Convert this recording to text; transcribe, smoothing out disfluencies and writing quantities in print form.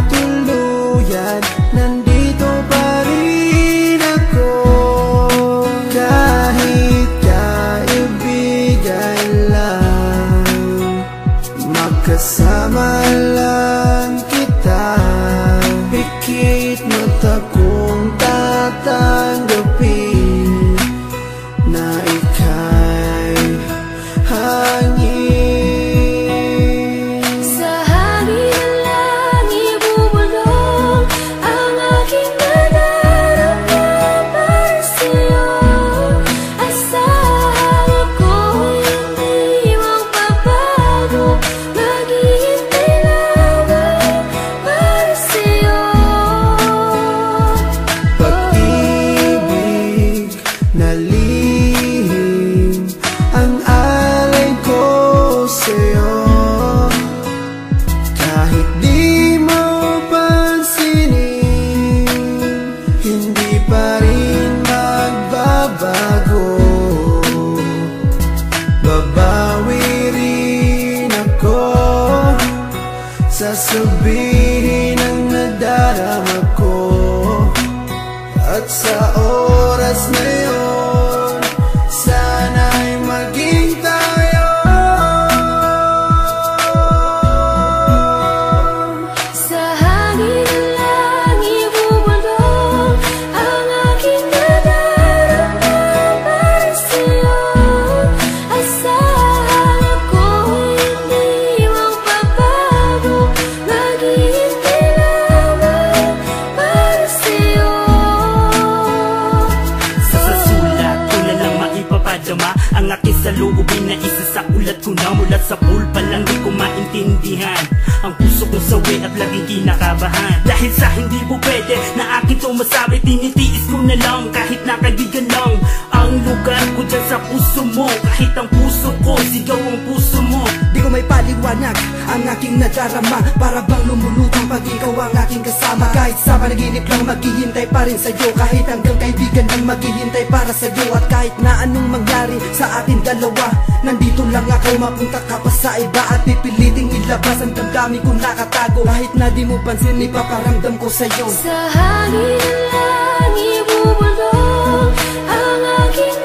tuluyan, nandito pa rin ako. Kahit kaibigan lang, makasama lang kita. Pikit mata kong tatanggapin na ika'y hangin. Sa hangin lang ibubulong ang aking nadarama para sa'yo. Asahan ako'y hindi magbabago, maghihintay lamang para sa'yo. Pag-ibig na lihim ang alay ko sa'yo. Kahit di mo pansinin, hindi pa rin magbabago. Babawi rin ako, sasabihin ang nadarama ko. At sa oras na yun, sana'y maging tayo. Sa hangin lang ibubulong ang aking nadarama para sa'yo. Asahan ako'y hindi magbabago, maghihintay lamang para sa'yo. Sa sulat ko na lang maipapadama ang aking saloobin na isa sa ulat ko na. Mula sa pool pa lang di ko maintindihan ang puso kong sawi at laging kinakabahan. Dahil sa hindi po pwede na akin to masabi, tinitiis ko na lang kahit na kaibigan lang ang lugar ko dyan sa puso mo. Kahit ang puso ko, sigaw ang puso mo. Di ko may paliwanag ang aking nadarama, para bang lumulutang pag ikaw ang aking kasama. Kahit sa panaginip lang maghihintay pa rin sa'yo, kahit hanggang kaibigan lang maghihintay para sa'yo. At kahit na anong mangyari sa ating dalawa, nandito lang ako, mapunta ka pa sa iba at pipiliting ilabas ang damdamin kong nakatago. Kahit na di mo pansin, ipaparamdam ko sa'yo. Sa hangin lang ibubulong ang aking